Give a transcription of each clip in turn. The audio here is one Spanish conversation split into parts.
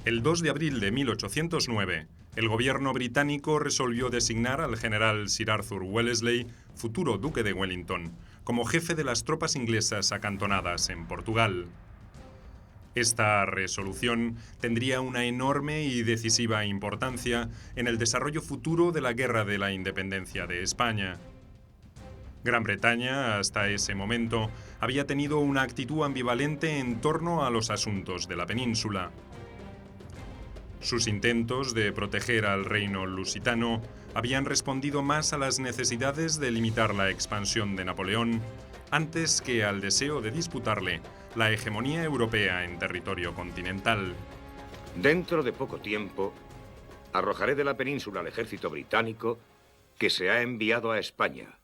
El 2 de abril de 1809, el gobierno británico resolvió designar al general Sir Arthur Wellesley, futuro duque de Wellington, como jefe de las tropas inglesas acantonadas en Portugal. Esta resolución tendría una enorme y decisiva importancia en el desarrollo futuro de la Guerra de la Independencia de España. Gran Bretaña, hasta ese momento, había tenido una actitud ambivalente en torno a los asuntos de la península. Sus intentos de proteger al reino lusitano habían respondido más a las necesidades de limitar la expansión de Napoleón antes que al deseo de disputarle la hegemonía europea en territorio continental. Dentro de poco tiempo, arrojaré de la península al ejército británico que se ha enviado a España,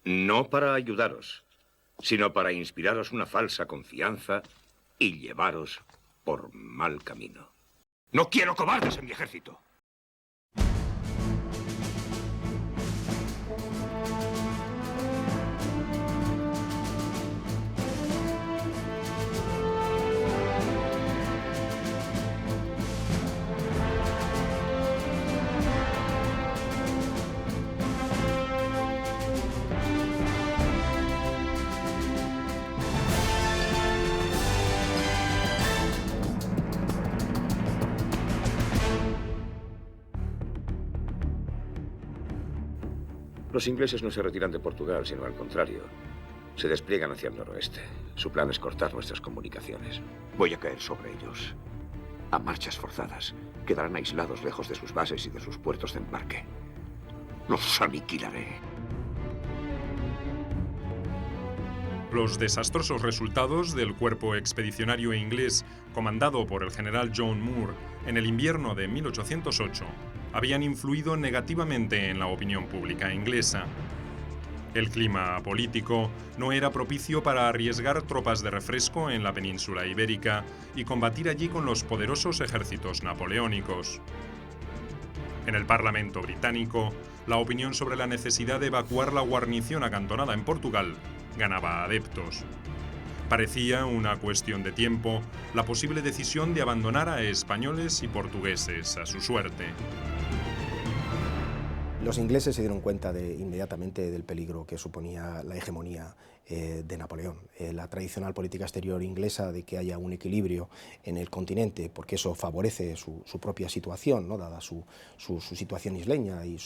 no para ayudaros, sino para inspiraros una falsa confianza y llevaros por mal camino. ¡No quiero cobardes en mi ejército! Los ingleses no se retiran de Portugal, sino al contrario. Se despliegan hacia el noroeste. Su plan es cortar nuestras comunicaciones. Voy a caer sobre ellos. A marchas forzadas. Quedarán aislados lejos de sus bases y de sus puertos de embarque. Los aniquilaré. Los desastrosos resultados del cuerpo expedicionario inglés comandado por el general John Moore en el invierno de 1808 habían influido negativamente en la opinión pública inglesa. El clima político no era propicio para arriesgar tropas de refresco en la península ibérica y combatir allí con los poderosos ejércitos napoleónicos. En el Parlamento británico, la opinión sobre la necesidad de evacuar la guarnición acantonada en Portugal ganaba adeptos. Parecía una cuestión de tiempo la posible decisión de abandonar a españoles y portugueses a su suerte. Los ingleses se dieron cuenta inmediatamente del peligro que suponía la hegemonía de Napoleón. La tradicional política exterior inglesa de que haya un equilibrio en el continente, porque eso favorece su propia situación, ¿no? Dada su situación isleña y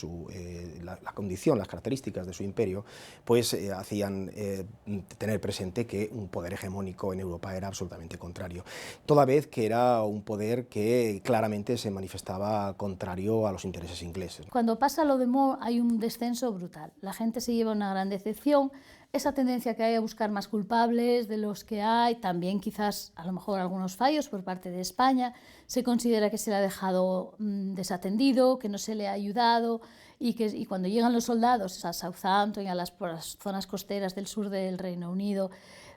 la condición, las características de su imperio, pues hacían tener presente que un poder hegemónico en Europa era absolutamente contrario, toda vez que era un poder que claramente se manifestaba contrario a los intereses ingleses. Cuando pasa lo de Moore hay un descenso brutal, la gente se lleva una gran decepción, esa tendencia que hay a buscar más culpables de los que hay, también quizás a lo mejor algunos fallos por parte de España, se considera que se le ha dejado desatendido, que no se le ha ayudado y cuando llegan los soldados a Southampton y a las zonas costeras del sur del Reino Unido,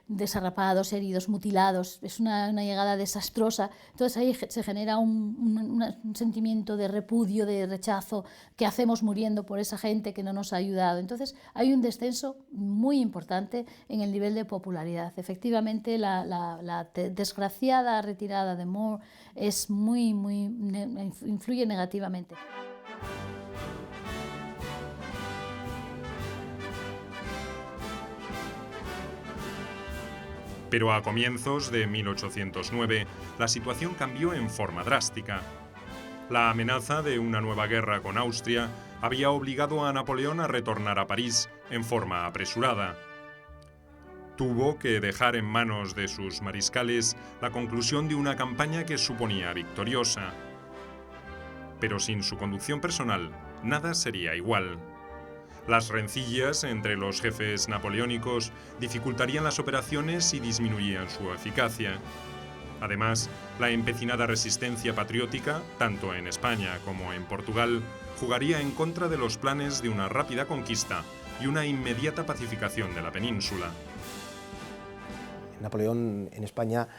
desarrapados, heridos, mutilados, es una llegada desastrosa, entonces ahí se genera un sentimiento de repudio, de rechazo, ¿qué hacemos muriendo por esa gente que no nos ha ayudado? Entonces hay un descenso muy importante en el nivel de popularidad. Efectivamente la desgraciada retirada de Moore es influye negativamente. Pero a comienzos de 1809, la situación cambió en forma drástica. La amenaza de una nueva guerra con Austria había obligado a Napoleón a retornar a París en forma apresurada. Tuvo que dejar en manos de sus mariscales la conclusión de una campaña que suponía victoriosa. Pero sin su conducción personal, nada sería igual. Las rencillas entre los jefes napoleónicos dificultarían las operaciones y disminuirían su eficacia. Además, la empecinada resistencia patriótica, tanto en España como en Portugal, jugaría en contra de los planes de una rápida conquista y una inmediata pacificación de la península. Napoleón en España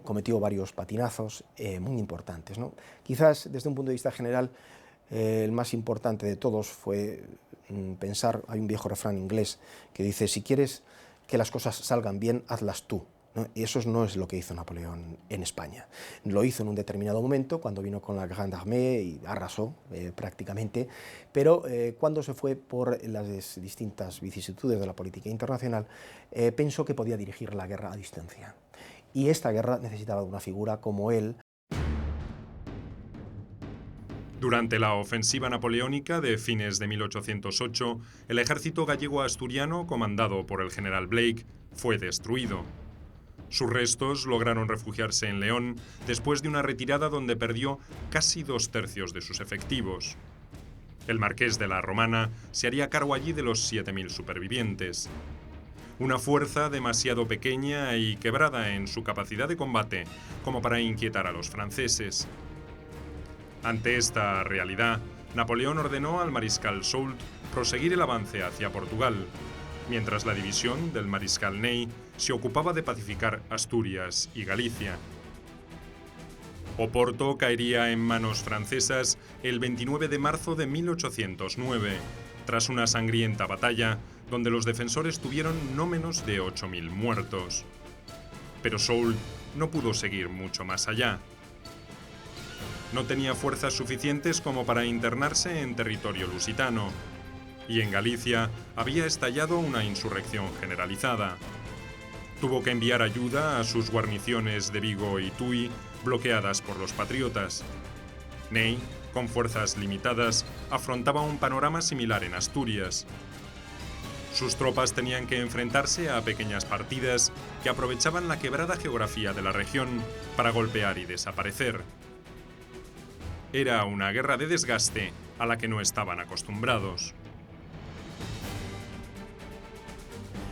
cometió varios patinazos muy importantes, ¿no? Quizás desde un punto de vista general el más importante de todos fue pensar, hay un viejo refrán inglés que dice: si quieres que las cosas salgan bien, hazlas tú. ¿no? Y eso no es lo que hizo Napoleón en España. Lo hizo en un determinado momento, cuando vino con la Grande Armée y arrasó prácticamente, pero cuando se fue por las distintas vicisitudes de la política internacional, pensó que podía dirigir la guerra a distancia. Y esta guerra necesitaba de una figura como él. Durante la ofensiva napoleónica de fines de 1808, el ejército gallego-asturiano, comandado por el general Blake, fue destruido. Sus restos lograron refugiarse en León después de una retirada donde perdió casi 2/3 de sus efectivos. El marqués de la Romana se haría cargo allí de los 7.000 supervivientes. Una fuerza demasiado pequeña y quebrada en su capacidad de combate como para inquietar a los franceses. Ante esta realidad, Napoleón ordenó al mariscal Soult proseguir el avance hacia Portugal, mientras la división del mariscal Ney se ocupaba de pacificar Asturias y Galicia. Oporto caería en manos francesas el 29 de marzo de 1809, tras una sangrienta batalla donde los defensores tuvieron no menos de 8.000 muertos. Pero Soult no pudo seguir mucho más allá. No tenía fuerzas suficientes como para internarse en territorio lusitano, y en Galicia había estallado una insurrección generalizada. Tuvo que enviar ayuda a sus guarniciones de Vigo y Tui, bloqueadas por los patriotas. Ney, con fuerzas limitadas, afrontaba un panorama similar en Asturias. Sus tropas tenían que enfrentarse a pequeñas partidas que aprovechaban la quebrada geografía de la región para golpear y desaparecer. Era una guerra de desgaste a la que no estaban acostumbrados.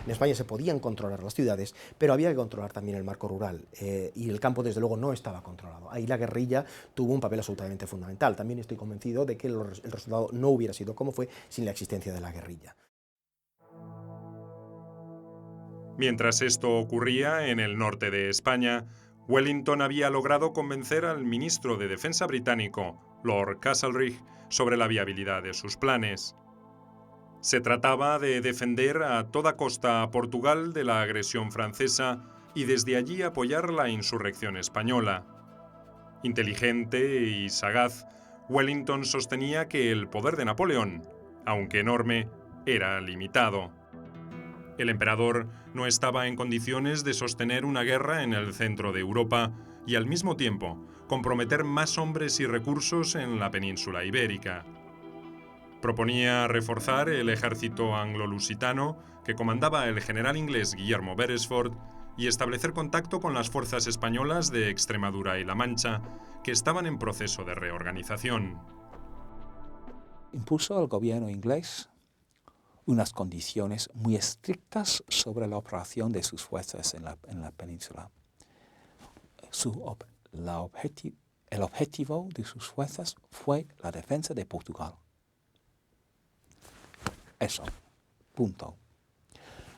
En España se podían controlar las ciudades, pero había que controlar también el marco rural, y el campo desde luego no estaba controlado. Ahí la guerrilla tuvo un papel absolutamente fundamental. También estoy convencido de que el resultado no hubiera sido como fue sin la existencia de la guerrilla. Mientras esto ocurría en el norte de España, Wellington había logrado convencer al ministro de Defensa británico, Lord Castlereagh, sobre la viabilidad de sus planes. Se trataba de defender a toda costa a Portugal de la agresión francesa y desde allí apoyar la insurrección española. Inteligente y sagaz, Wellington sostenía que el poder de Napoleón, aunque enorme, era limitado. El emperador no estaba en condiciones de sostener una guerra en el centro de Europa y al mismo tiempo comprometer más hombres y recursos en la península ibérica. Proponía reforzar el ejército anglo-lusitano que comandaba el general inglés Guillermo Beresford y establecer contacto con las fuerzas españolas de Extremadura y La Mancha, que estaban en proceso de reorganización. Impuso al gobierno inglés unas condiciones muy estrictas sobre la operación de sus fuerzas en la península. El objetivo de sus fuerzas fue la defensa de Portugal. Eso, punto.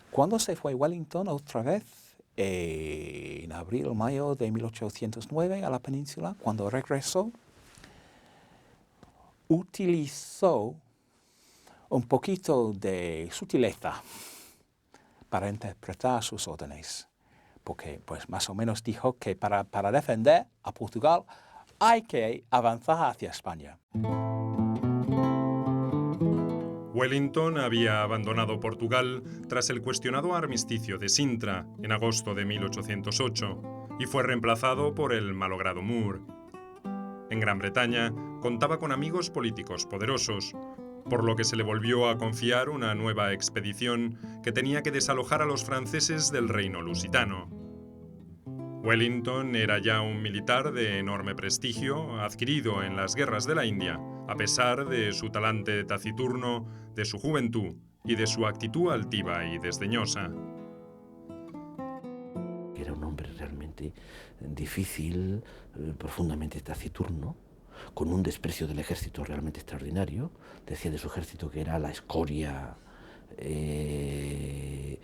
Cuando se fue Wellington otra vez, en abril o mayo de 1809 a la península, cuando regresó, utilizó un poquito de sutileza para interpretar sus órdenes, porque pues más o menos dijo que para defender a Portugal hay que avanzar hacia España. Wellington había abandonado Portugal tras el cuestionado armisticio de Sintra en agosto de 1808 y fue reemplazado por el malogrado Moore. En Gran Bretaña contaba con amigos políticos poderosos, por lo que se le volvió a confiar una nueva expedición que tenía que desalojar a los franceses del reino lusitano. Wellington era ya un militar de enorme prestigio, adquirido en las guerras de la India, a pesar de su talante taciturno, de su juventud y de su actitud altiva y desdeñosa. Era un hombre realmente difícil, profundamente taciturno, con un desprecio del ejército realmente extraordinario. Decía de su ejército que era la escoria de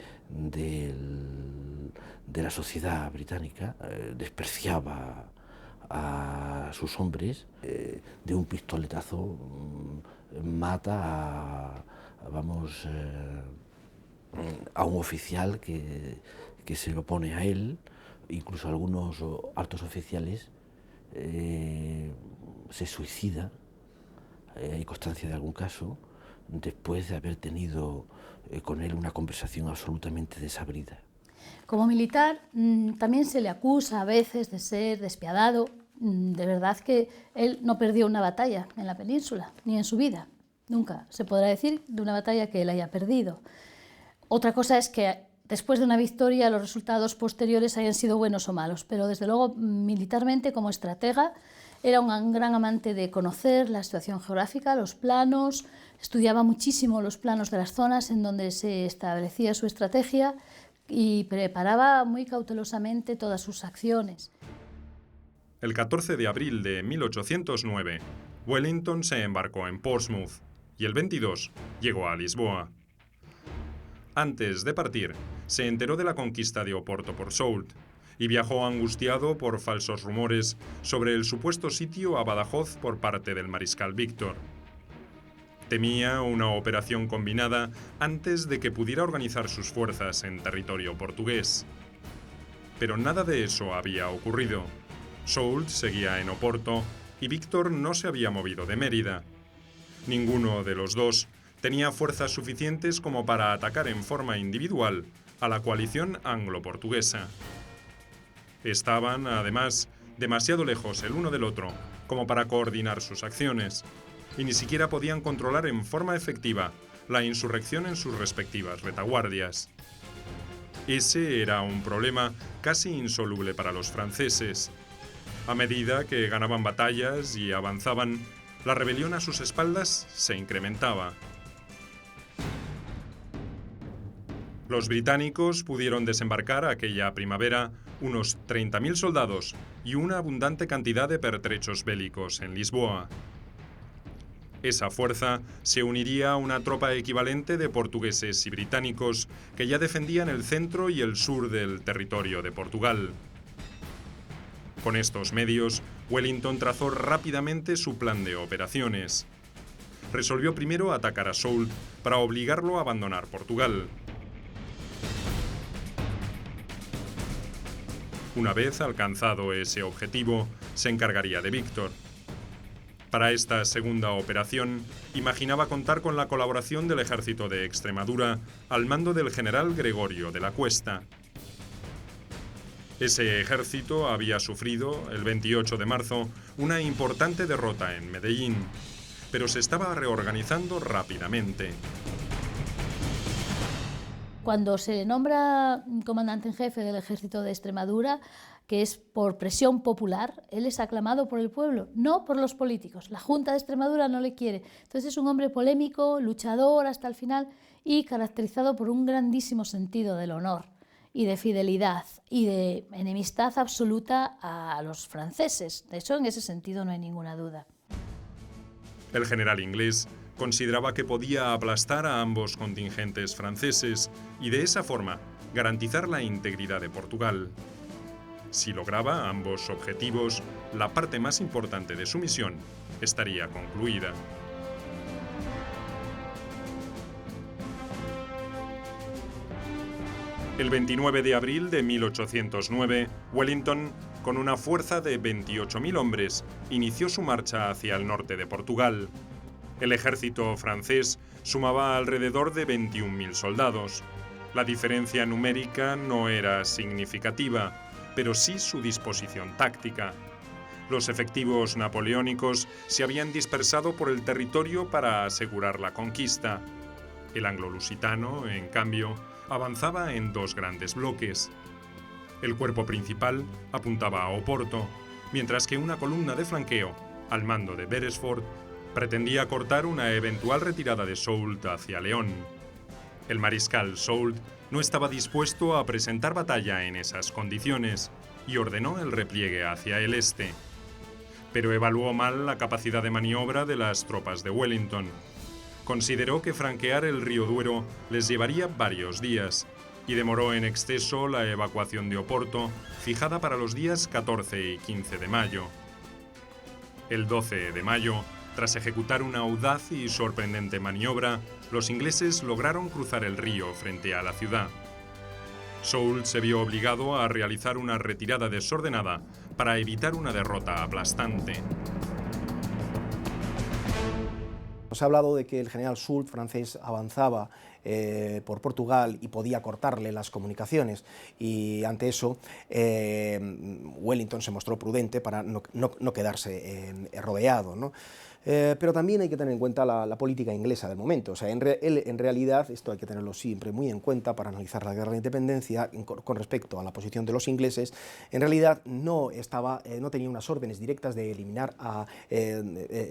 la sociedad británica, despreciaba a sus hombres, de un pistoletazo mata a un oficial que se lo pone a él, incluso algunos altos oficiales se suicidan, hay constancia de algún caso, después de haber tenido con él una conversación absolutamente desabrida. Como militar también se le acusa a veces de ser despiadado. De verdad que él no perdió una batalla en la península, ni en su vida. Nunca se podrá decir de una batalla que él haya perdido. Otra cosa es que después de una victoria los resultados posteriores hayan sido buenos o malos, pero desde luego militarmente como estratega era un gran amante de conocer la situación geográfica, los planos, estudiaba muchísimo los planos de las zonas en donde se establecía su estrategia y preparaba muy cautelosamente todas sus acciones. El 14 de abril de 1809, Wellington se embarcó en Portsmouth y el 22 llegó a Lisboa. Antes de partir, se enteró de la conquista de Oporto por Soult y viajó angustiado por falsos rumores sobre el supuesto sitio a Badajoz por parte del mariscal Víctor. Temía una operación combinada antes de que pudiera organizar sus fuerzas en territorio portugués. Pero nada de eso había ocurrido. Soult seguía en Oporto y Víctor no se había movido de Mérida. Ninguno de los dos tenía fuerzas suficientes como para atacar en forma individual a la coalición anglo-portuguesa. Estaban, además, demasiado lejos el uno del otro como para coordinar sus acciones, y ni siquiera podían controlar en forma efectiva la insurrección en sus respectivas retaguardias. Ese era un problema casi insoluble para los franceses. A medida que ganaban batallas y avanzaban, la rebelión a sus espaldas se incrementaba. Los británicos pudieron desembarcar aquella primavera unos 30.000 soldados y una abundante cantidad de pertrechos bélicos en Lisboa. Esa fuerza se uniría a una tropa equivalente de portugueses y británicos que ya defendían el centro y el sur del territorio de Portugal. Con estos medios, Wellington trazó rápidamente su plan de operaciones. Resolvió primero atacar a Soult para obligarlo a abandonar Portugal. Una vez alcanzado ese objetivo, se encargaría de Víctor. Para esta segunda operación, imaginaba contar con la colaboración del ejército de Extremadura al mando del general Gregorio de la Cuesta. Ese ejército había sufrido, el 28 de marzo, una importante derrota en Medellín, pero se estaba reorganizando rápidamente. Cuando se nombra comandante en jefe del ejército de Extremadura, que es por presión popular, él es aclamado por el pueblo, no por los políticos. La Junta de Extremadura no le quiere. Entonces es un hombre polémico, luchador hasta el final y caracterizado por un grandísimo sentido del honor y de fidelidad y de enemistad absoluta a los franceses. De hecho, en ese sentido no hay ninguna duda. El general inglés consideraba que podía aplastar a ambos contingentes franceses y de esa forma garantizar la integridad de Portugal. Si lograba ambos objetivos, la parte más importante de su misión estaría concluida. El 29 de abril de 1809, Wellington, con una fuerza de 28.000 hombres, inició su marcha hacia el norte de Portugal. El ejército francés sumaba alrededor de 21.000 soldados. La diferencia numérica no era significativa, pero sí su disposición táctica. Los efectivos napoleónicos se habían dispersado por el territorio para asegurar la conquista. El anglo-lusitano, en cambio, avanzaba en dos grandes bloques. El cuerpo principal apuntaba a Oporto, mientras que una columna de flanqueo, al mando de Beresford, pretendía cortar una eventual retirada de Soult hacia León. El mariscal Soult no estaba dispuesto a presentar batalla en esas condiciones y ordenó el repliegue hacia el este. Pero evaluó mal la capacidad de maniobra de las tropas de Wellington. Consideró que franquear el río Duero les llevaría varios días y demoró en exceso la evacuación de Oporto, fijada para los días 14 y 15 de mayo. El 12 de mayo, tras ejecutar una audaz y sorprendente maniobra, los ingleses lograron cruzar el río frente a la ciudad. Soult se vio obligado a realizar una retirada desordenada para evitar una derrota aplastante. Nos ha hablado de que el general Soult, francés, avanzaba por Portugal y podía cortarle las comunicaciones, y ante eso Wellington se mostró prudente para no quedarse rodeado, ¿no? Pero también hay que tener en cuenta la política inglesa del momento. O sea, en realidad, esto hay que tenerlo siempre muy en cuenta para analizar la guerra de independencia con respecto a la posición de los ingleses. En realidad no tenía unas órdenes directas de eliminar a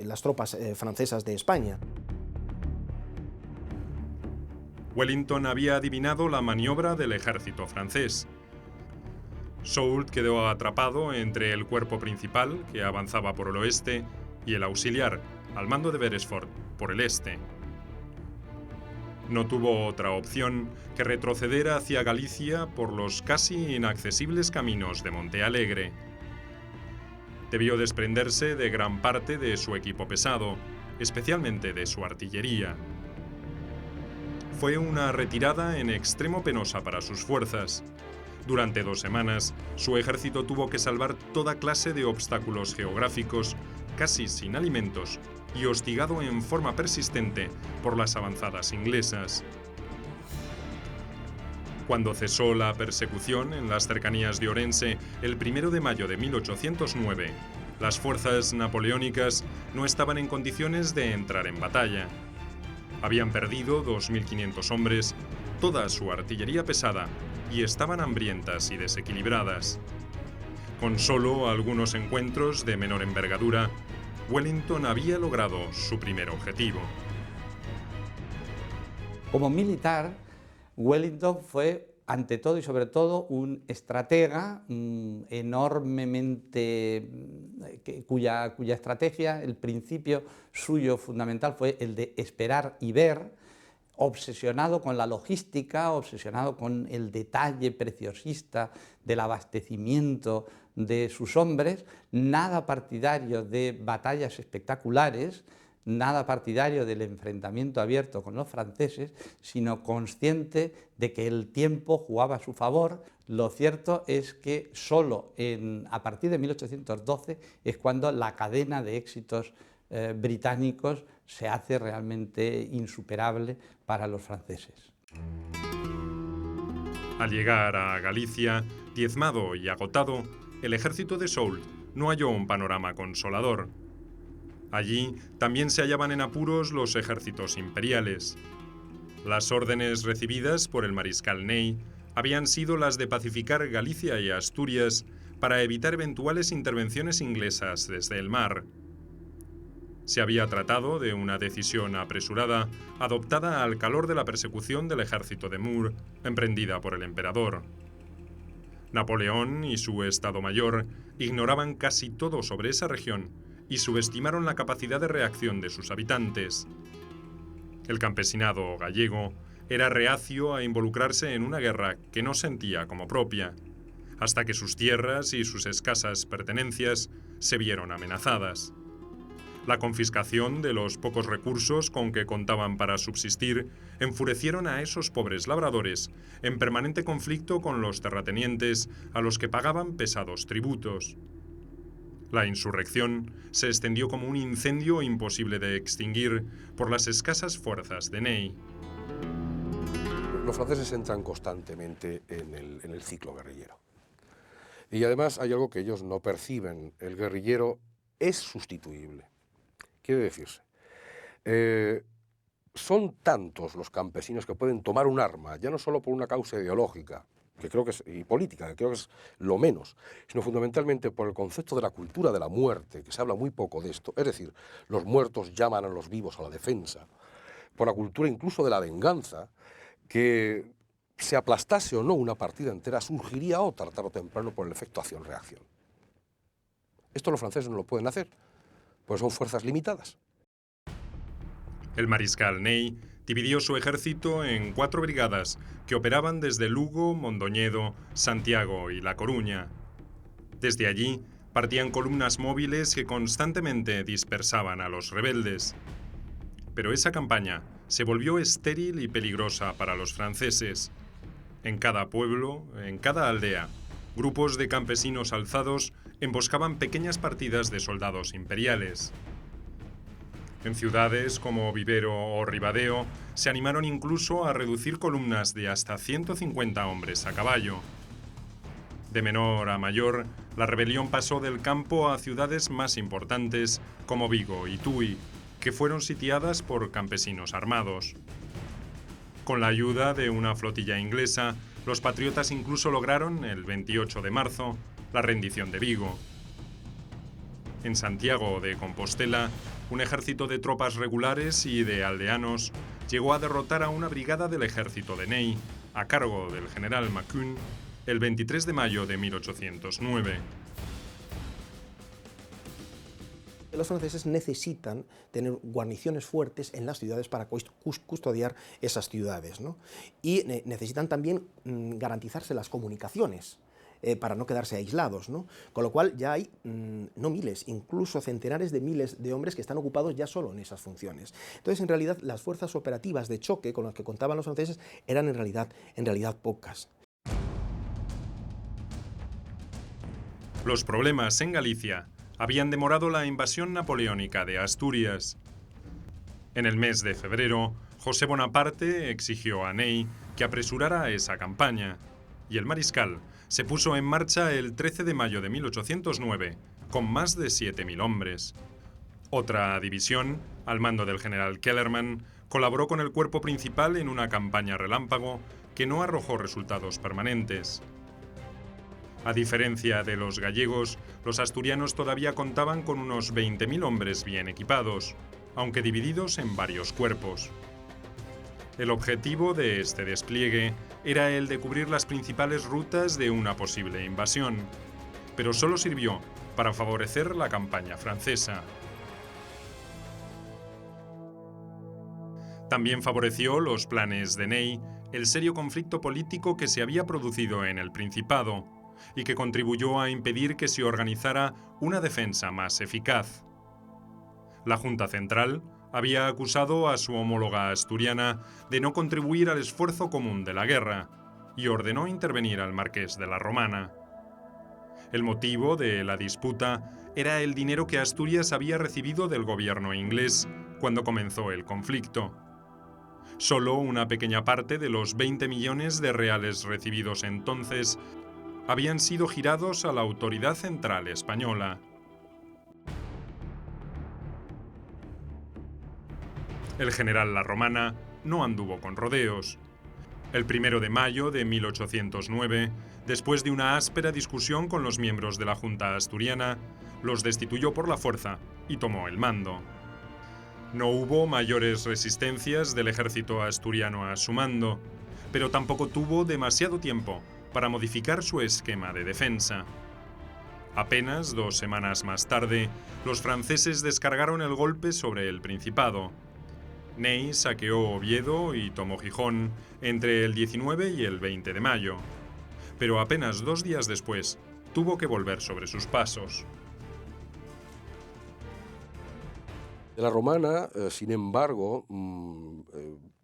las tropas francesas de España. Wellington había adivinado la maniobra del ejército francés. Soult quedó atrapado entre el cuerpo principal, que avanzaba por el oeste, y el auxiliar, al mando de Beresford, por el este. No tuvo otra opción que retroceder hacia Galicia por los casi inaccesibles caminos de Montealegre. Debió desprenderse de gran parte de su equipo pesado, especialmente de su artillería. Fue una retirada en extremo penosa para sus fuerzas. Durante 2 semanas, su ejército tuvo que salvar toda clase de obstáculos geográficos, casi sin alimentos, y hostigado en forma persistente por las avanzadas inglesas. Cuando cesó la persecución en las cercanías de Orense el 1 de mayo de 1809, las fuerzas napoleónicas no estaban en condiciones de entrar en batalla. Habían perdido 2.500 hombres, toda su artillería pesada, y estaban hambrientas y desequilibradas. Con solo algunos encuentros de menor envergadura, Wellington había logrado su primer objetivo. Como militar, Wellington fue, ante todo y sobre todo, un estratega enormemente, cuya estrategia, el principio suyo fundamental fue el de esperar y ver, obsesionado con la logística, obsesionado con el detalle preciosista del abastecimiento de sus hombres, nada partidario de batallas espectaculares, nada partidario del enfrentamiento abierto con los franceses, sino consciente de que el tiempo jugaba a su favor. Lo cierto es que solo a partir de 1812 es cuando la cadena de éxitos británicos se hace realmente insuperable para los franceses. Al llegar a Galicia, diezmado y agotado, el ejército de Soult no halló un panorama consolador. Allí también se hallaban en apuros los ejércitos imperiales. Las órdenes recibidas por el mariscal Ney habían sido las de pacificar Galicia y Asturias para evitar eventuales intervenciones inglesas desde el mar. Se había tratado de una decisión apresurada, adoptada al calor de la persecución del ejército de Moore, emprendida por el emperador. Napoleón y su Estado Mayor ignoraban casi todo sobre esa región y subestimaron la capacidad de reacción de sus habitantes. El campesinado gallego era reacio a involucrarse en una guerra que no sentía como propia, hasta que sus tierras y sus escasas pertenencias se vieron amenazadas. La confiscación de los pocos recursos con que contaban para subsistir enfurecieron a esos pobres labradores, en permanente conflicto con los terratenientes a los que pagaban pesados tributos. La insurrección se extendió como un incendio imposible de extinguir por las escasas fuerzas de Ney. Los franceses entran constantemente en el ciclo guerrillero. Y además hay algo que ellos no perciben: el guerrillero es sustituible. Quiere decirse, son tantos los campesinos que pueden tomar un arma, ya no solo por una causa ideológica, que creo que es, y política, que creo que es lo menos, sino fundamentalmente por el concepto de la cultura de la muerte, que se habla muy poco de esto. Es decir, los muertos llaman a los vivos a la defensa, por la cultura incluso de la venganza, que se aplastase o no una partida entera, surgiría otra tarde o temprano por el efecto acción-reacción. Esto los franceses no lo pueden hacer, pues son fuerzas limitadas. El mariscal Ney dividió su ejército en 4 brigadas que operaban desde Lugo, Mondoñedo, Santiago y La Coruña. Desde allí partían columnas móviles que constantemente dispersaban a los rebeldes. Pero esa campaña se volvió estéril y peligrosa para los franceses. En cada pueblo, en cada aldea, grupos de campesinos alzados emboscaban pequeñas partidas de soldados imperiales. En ciudades como Vivero o Ribadeo se animaron incluso a reducir columnas de hasta 150 hombres a caballo. De menor a mayor, la rebelión pasó del campo a ciudades más importantes como Vigo y Tui, que fueron sitiadas por campesinos armados. Con la ayuda de una flotilla inglesa, los patriotas incluso lograron, el 28 de marzo, la rendición de Vigo. En Santiago de Compostela, un ejército de tropas regulares y de aldeanos llegó a derrotar a una brigada del ejército de Ney, a cargo del general Mackune, el 23 de mayo de 1809. Los franceses necesitan tener guarniciones fuertes en las ciudades para custodiar esas ciudades, ¿no? Y necesitan también garantizarse las comunicaciones para no quedarse aislados, ¿no? Con lo cual ya hay, no miles, incluso centenares de miles de hombres que están ocupados ya solo en esas funciones. Entonces, en realidad, las fuerzas operativas de choque con las que contaban los franceses eran en realidad pocas. Los problemas en Galicia habían demorado la invasión napoleónica de Asturias. En el mes de febrero, José Bonaparte exigió a Ney que apresurara esa campaña, y el mariscal se puso en marcha el 13 de mayo de 1809, con más de 7.000 hombres. Otra división, al mando del general Kellerman, colaboró con el cuerpo principal en una campaña relámpago que no arrojó resultados permanentes. A diferencia de los gallegos, los asturianos todavía contaban con unos 20.000 hombres bien equipados, aunque divididos en varios cuerpos. El objetivo de este despliegue era el de cubrir las principales rutas de una posible invasión, pero solo sirvió para favorecer la campaña francesa. También favoreció los planes de Ney el serio conflicto político que se había producido en el Principado y que contribuyó a impedir que se organizara una defensa más eficaz. La Junta Central había acusado a su homóloga asturiana de no contribuir al esfuerzo común de la guerra y ordenó intervenir al marqués de la Romana. El motivo de la disputa era el dinero que Asturias había recibido del gobierno inglés cuando comenzó el conflicto. Solo una pequeña parte de los 20 millones de reales recibidos entonces habían sido girados a la autoridad central española. El general La Romana no anduvo con rodeos. El 1 de mayo de 1809, después de una áspera discusión con los miembros de la Junta asturiana, los destituyó por la fuerza y tomó el mando. No hubo mayores resistencias del ejército asturiano a su mando, pero tampoco tuvo demasiado tiempo para modificar su esquema de defensa. Apenas 2 semanas más tarde, los franceses descargaron el golpe sobre el Principado. Ney saqueó Oviedo y tomó Gijón entre el 19 y el 20 de mayo, pero apenas 2 días después tuvo que volver sobre sus pasos. La Romana, sin embargo,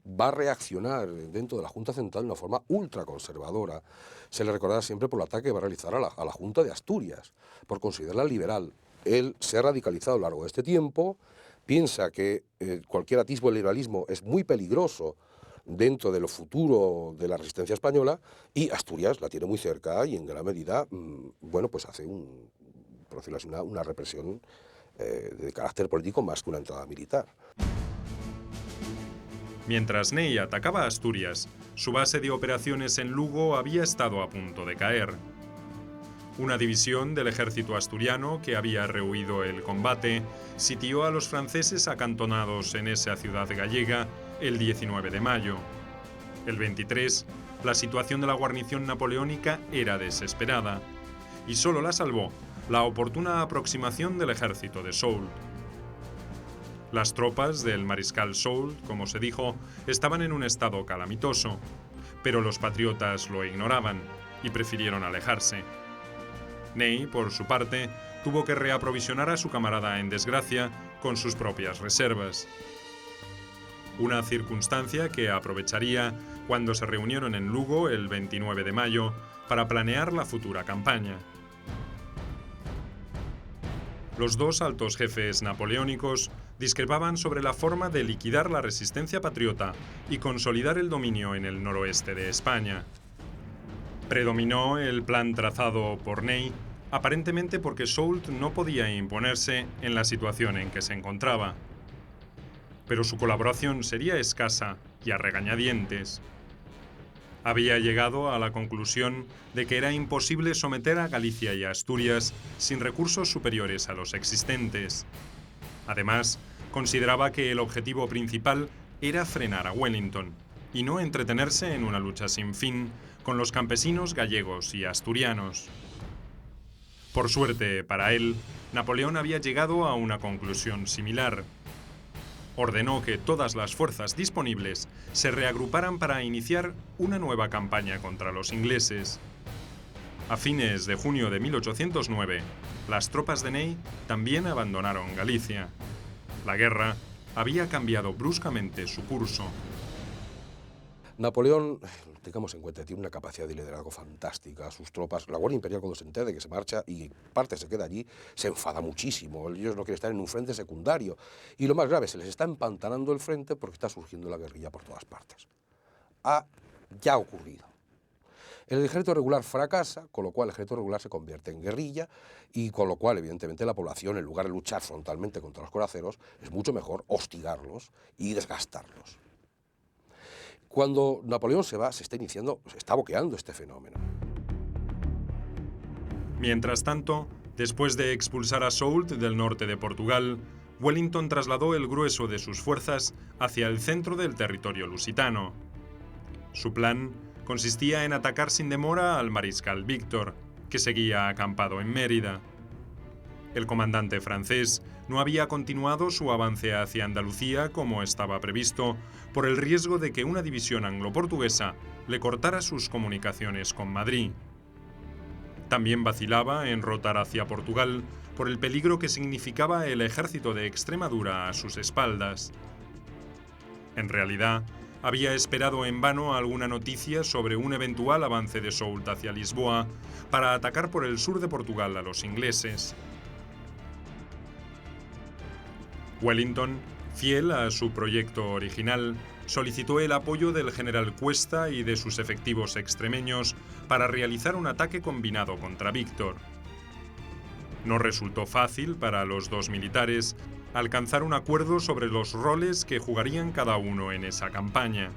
va a reaccionar dentro de la Junta Central de una forma ultraconservadora. Se le recordará siempre por el ataque que va a realizar a la Junta de Asturias, por considerarla liberal. Él se ha radicalizado a lo largo de este tiempo, piensa que cualquier atisbo de liberalismo es muy peligroso dentro de lo futuro de la resistencia española, y Asturias la tiene muy cerca y en gran medida, bueno, pues hace por decirlo así, una represión de carácter político más que una entrada militar. Mientras Ney atacaba a Asturias, su base de operaciones en Lugo había estado a punto de caer. Una división del ejército asturiano que había rehuido el combate sitió a los franceses acantonados en esa ciudad gallega el 19 de mayo. El 23, la situación de la guarnición napoleónica era desesperada y solo la salvó la oportuna aproximación del ejército de Soult. Las tropas del mariscal Soult, como se dijo, estaban en un estado calamitoso, pero los patriotas lo ignoraban y prefirieron alejarse. Ney, por su parte, tuvo que reaprovisionar a su camarada en desgracia con sus propias reservas. Una circunstancia que aprovecharía cuando se reunieron en Lugo el 29 de mayo para planear la futura campaña. Los dos altos jefes napoleónicos discrepaban sobre la forma de liquidar la resistencia patriota y consolidar el dominio en el noroeste de España. Predominó el plan trazado por Ney, aparentemente porque Soult no podía imponerse en la situación en que se encontraba. Pero su colaboración sería escasa y a regañadientes. Había llegado a la conclusión de que era imposible someter a Galicia y a Asturias sin recursos superiores a los existentes. Además, consideraba que el objetivo principal era frenar a Wellington y no entretenerse en una lucha sin fin con los campesinos gallegos y asturianos. Por suerte para él, Napoleón había llegado a una conclusión similar. Ordenó que todas las fuerzas disponibles se reagruparan para iniciar una nueva campaña contra los ingleses. A fines de junio de 1809, las tropas de Ney también abandonaron Galicia. La guerra había cambiado bruscamente su curso. Napoleón, tengamos en cuenta, tiene una capacidad de liderazgo fantástica. Sus tropas, la Guardia Imperial, cuando se entera de que se marcha y parte se queda allí, se enfada muchísimo. Ellos no quieren estar en un frente secundario. Y lo más grave, se les está empantanando el frente porque está surgiendo la guerrilla por todas partes. Ya ha ocurrido. El ejército regular fracasa, con lo cual el ejército regular se convierte en guerrilla y con lo cual, evidentemente, la población, en lugar de luchar frontalmente contra los coraceros, es mucho mejor hostigarlos y desgastarlos. Cuando Napoleón se va, se está boqueando este fenómeno. Mientras tanto, después de expulsar a Soult del norte de Portugal, Wellington trasladó el grueso de sus fuerzas hacia el centro del territorio lusitano. Su plan consistía en atacar sin demora al mariscal Víctor, que seguía acampado en Mérida. El comandante francés no había continuado su avance hacia Andalucía como estaba previsto, por el riesgo de que una división anglo-portuguesa le cortara sus comunicaciones con Madrid. También vacilaba en rotar hacia Portugal por el peligro que significaba el ejército de Extremadura a sus espaldas. En realidad, había esperado en vano alguna noticia sobre un eventual avance de Soult hacia Lisboa para atacar por el sur de Portugal a los ingleses. Wellington, fiel a su proyecto original, solicitó el apoyo del general Cuesta y de sus efectivos extremeños para realizar un ataque combinado contra Víctor. No resultó fácil para los dos militares alcanzar un acuerdo sobre los roles que jugarían cada uno en esa campaña.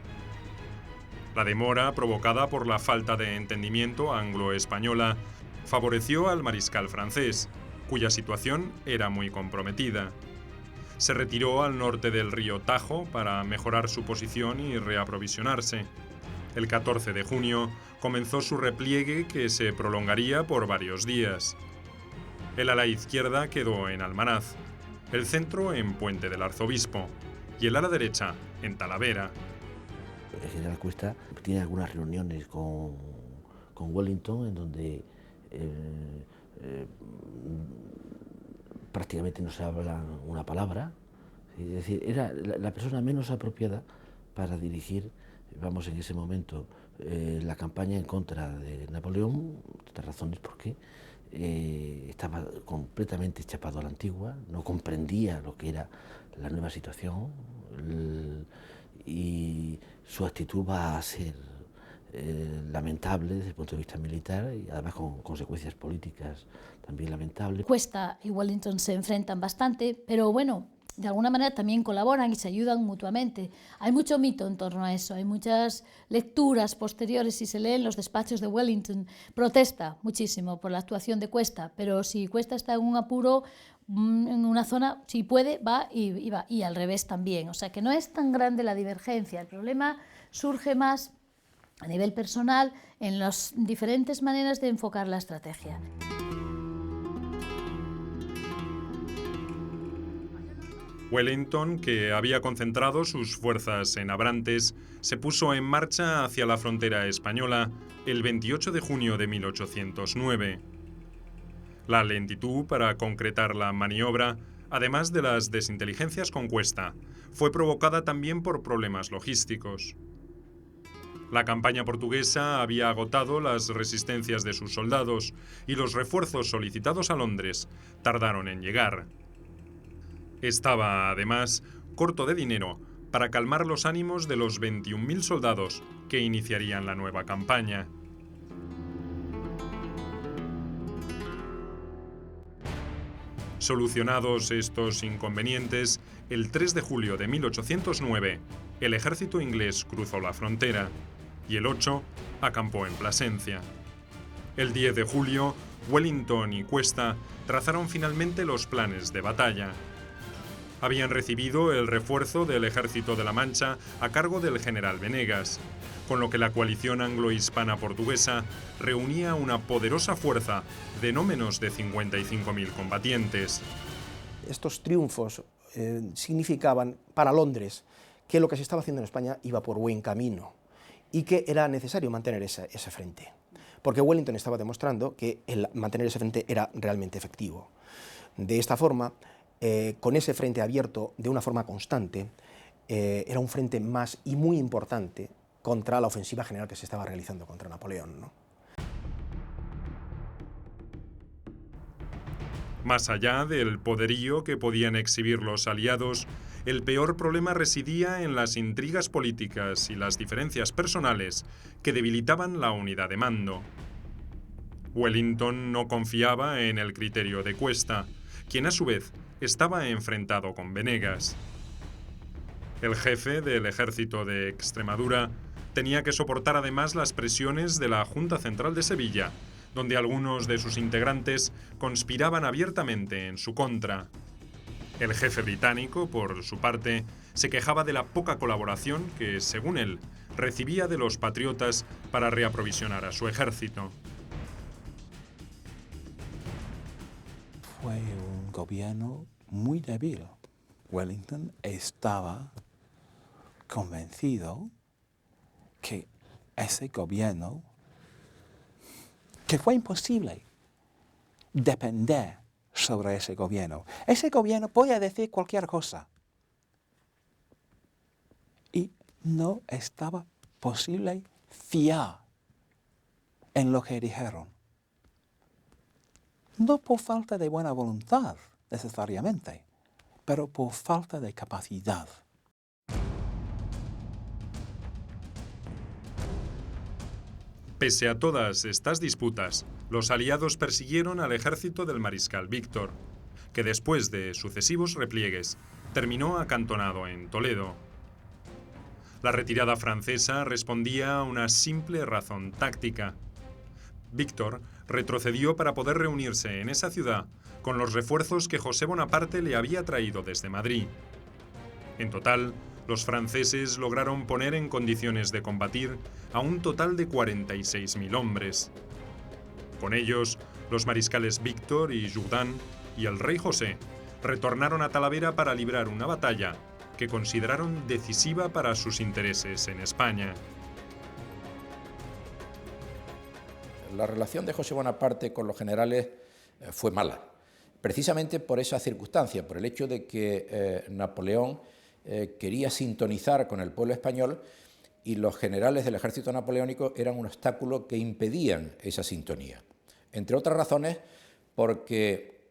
La demora, provocada por la falta de entendimiento anglo-española, favoreció al mariscal francés, cuya situación era muy comprometida. Se retiró al norte del río Tajo para mejorar su posición y reaprovisionarse. El 14 de junio comenzó su repliegue que se prolongaría por varios días. El ala izquierda quedó en Almanaz, el centro en Puente del Arzobispo y el ala derecha en Talavera. El general Cuesta tiene algunas reuniones con Wellington en donde prácticamente no se habla una palabra, es decir, era la persona menos apropiada para dirigir, vamos, en ese momento, la campaña en contra de Napoleón, por razones porque estaba completamente chapado a la antigua, no comprendía lo que era la nueva situación y su actitud va a ser lamentable desde el punto de vista militar y además con consecuencias políticas también lamentables. Cuesta y Wellington se enfrentan bastante, pero bueno, de alguna manera también colaboran y se ayudan mutuamente. Hay mucho mito en torno a eso, hay muchas lecturas posteriores, si se leen los despachos de Wellington, protesta muchísimo por la actuación de Cuesta, pero si Cuesta está en un apuro, en una zona, si puede, va, y al revés también. O sea que no es tan grande la divergencia, el problema surge más a nivel personal en las diferentes maneras de enfocar la estrategia. Wellington, que había concentrado sus fuerzas en Abrantes, se puso en marcha hacia la frontera española el 28 de junio de 1809. La lentitud para concretar la maniobra, además de las desinteligencias con Cuesta, fue provocada también por problemas logísticos. La campaña portuguesa había agotado las resistencias de sus soldados y los refuerzos solicitados a Londres tardaron en llegar. Estaba, además, corto de dinero para calmar los ánimos de los 21.000 soldados que iniciarían la nueva campaña. Solucionados estos inconvenientes, el 3 de julio de 1809, el ejército inglés cruzó la frontera y el 8 acampó en Plasencia. El 10 de julio, Wellington y Cuesta trazaron finalmente los planes de batalla. Habían recibido el refuerzo del Ejército de la Mancha a cargo del general Venegas, con lo que la coalición anglo-hispana portuguesa reunía una poderosa fuerza de no menos de 55.000 combatientes. Estos triunfos significaban para Londres que lo que se estaba haciendo en España iba por buen camino y que era necesario mantener ese frente, porque Wellington estaba demostrando que mantener ese frente era realmente efectivo. De esta forma, con ese frente abierto de una forma constante, era un frente más y muy importante contra la ofensiva general que se estaba realizando contra Napoleón, ¿no? Más allá del poderío que podían exhibir los aliados, el peor problema residía en las intrigas políticas y las diferencias personales que debilitaban la unidad de mando. Wellington no confiaba en el criterio de Cuesta, quien a su vez estaba enfrentado con Venegas. El jefe del ejército de Extremadura tenía que soportar además las presiones de la Junta Central de Sevilla, donde algunos de sus integrantes conspiraban abiertamente en su contra. El jefe británico, por su parte, se quejaba de la poca colaboración que, según él, recibía de los patriotas para reaprovisionar a su ejército. Fue un gobierno muy débil. Wellington estaba convencido que ese gobierno, que fue imposible depender sobre ese gobierno. Ese gobierno podía decir cualquier cosa. Y no estaba posible fiar en lo que dijeron. No por falta de buena voluntad, necesariamente, pero por falta de capacidad. Pese a todas estas disputas, los aliados persiguieron al ejército del mariscal Víctor, que después de sucesivos repliegues terminó acantonado en Toledo. La retirada francesa respondía a una simple razón táctica. Víctor retrocedió para poder reunirse en esa ciudad con los refuerzos que José Bonaparte le había traído desde Madrid. En total, los franceses lograron poner en condiciones de combatir a un total de 46.000 hombres. Con ellos, los mariscales Víctor y Jourdan y el rey José retornaron a Talavera para librar una batalla que consideraron decisiva para sus intereses en España. La relación de José Bonaparte con los generales fue mala, precisamente por esa circunstancia, por el hecho de que Napoleón quería sintonizar con el pueblo español y los generales del ejército napoleónico eran un obstáculo que impedían esa sintonía. Entre otras razones, porque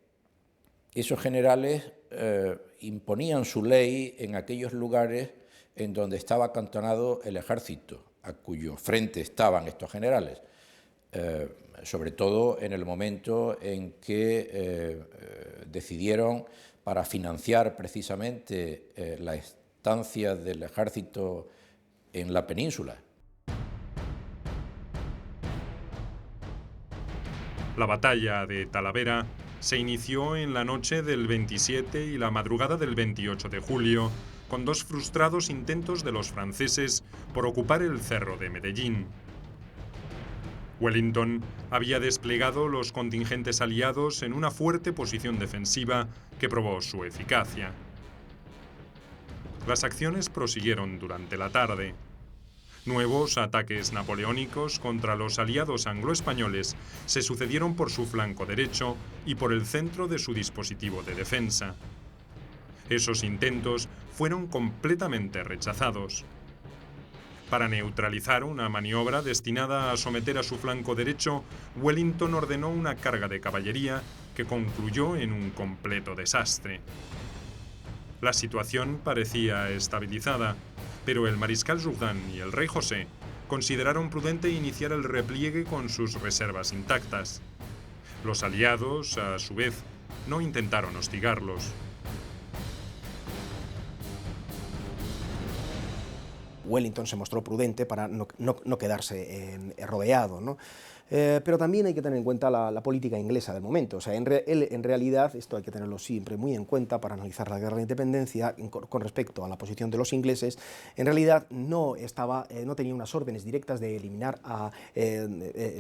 esos generales imponían su ley en aquellos lugares en donde estaba acantonado el ejército, a cuyo frente estaban estos generales, sobre todo en el momento en que decidieron, para financiar precisamente la estancia del ejército en la península. La batalla de Talavera se inició en la noche del 27 y la madrugada del 28 de julio, con dos frustrados intentos de los franceses por ocupar el cerro de Medellín. Wellington había desplegado los contingentes aliados en una fuerte posición defensiva que probó su eficacia. Las acciones prosiguieron durante la tarde. Nuevos ataques napoleónicos contra los aliados anglo-españoles se sucedieron por su flanco derecho y por el centro de su dispositivo de defensa. Esos intentos fueron completamente rechazados. Para neutralizar una maniobra destinada a someter a su flanco derecho, Wellington ordenó una carga de caballería que concluyó en un completo desastre. La situación parecía estabilizada, pero el mariscal Jourdan y el rey José consideraron prudente iniciar el repliegue con sus reservas intactas. Los aliados, a su vez, no intentaron hostigarlos. Wellington se mostró prudente para no quedarse rodeado, ¿no? Pero también hay que tener en cuenta la política inglesa del momento. O sea, en realidad, esto hay que tenerlo siempre muy en cuenta para analizar la guerra de independencia con respecto a la posición de los ingleses. En realidad no tenía unas órdenes directas de eliminar a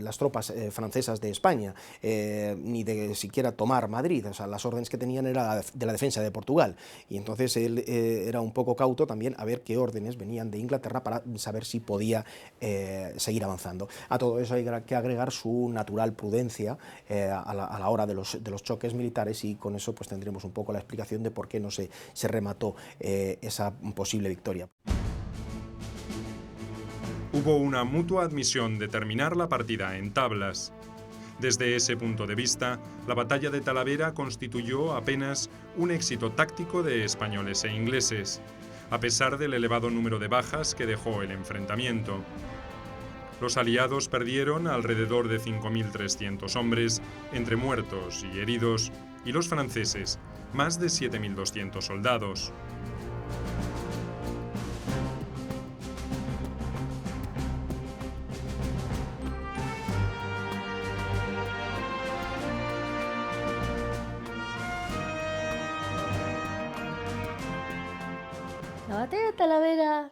las tropas francesas de España, ni de siquiera tomar Madrid. O sea, las órdenes que tenían era de la defensa de Portugal. Y entonces él era un poco cauto también a ver qué órdenes venían de Inglaterra para saber si podía seguir avanzando. A todo eso hay que agregar su natural prudencia a la hora de los choques militares, y con eso pues tendremos un poco la explicación de por qué no se remató esa posible victoria. Hubo una mutua admisión de terminar la partida en tablas. Desde ese punto de vista, la batalla de Talavera constituyó apenas un éxito táctico de españoles e ingleses, a pesar del elevado número de bajas que dejó el enfrentamiento. Los aliados perdieron alrededor de 5.300 hombres, entre muertos y heridos, y los franceses, más de 7.200 soldados. La batalla de Talavera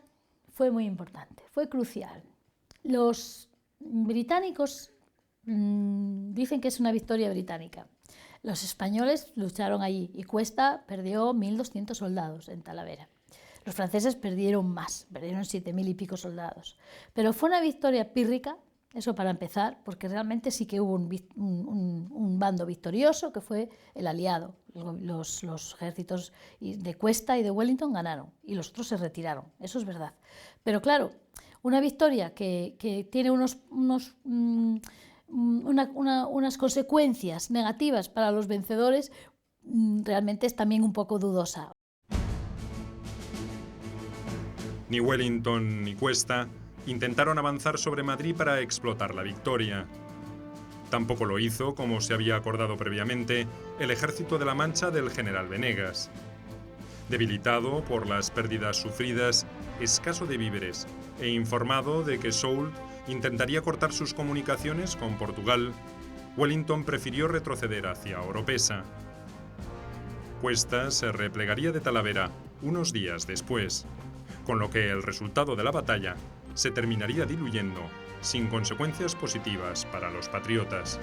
fue muy importante, fue crucial. Los británicos dicen que es una victoria británica. Los españoles lucharon allí y Cuesta perdió 1.200 soldados en Talavera. Los franceses perdieron más, perdieron 7.000 y pico soldados. Pero fue una victoria pírrica, eso para empezar, porque realmente sí que hubo un bando victorioso, que fue el aliado. Los ejércitos de Cuesta y de Wellington ganaron y los otros se retiraron, eso es verdad. Pero claro, una victoria que tiene unas consecuencias negativas para los vencedores realmente es también un poco dudosa. Ni Wellington ni Cuesta intentaron avanzar sobre Madrid para explotar la victoria. Tampoco lo hizo, como se había acordado previamente, el ejército de la Mancha del general Venegas. Debilitado por las pérdidas sufridas, escaso de víveres e informado de que Soult intentaría cortar sus comunicaciones con Portugal, Wellington prefirió retroceder hacia Oropesa. Cuesta se replegaría de Talavera unos días después, con lo que el resultado de la batalla se terminaría diluyendo sin consecuencias positivas para los patriotas.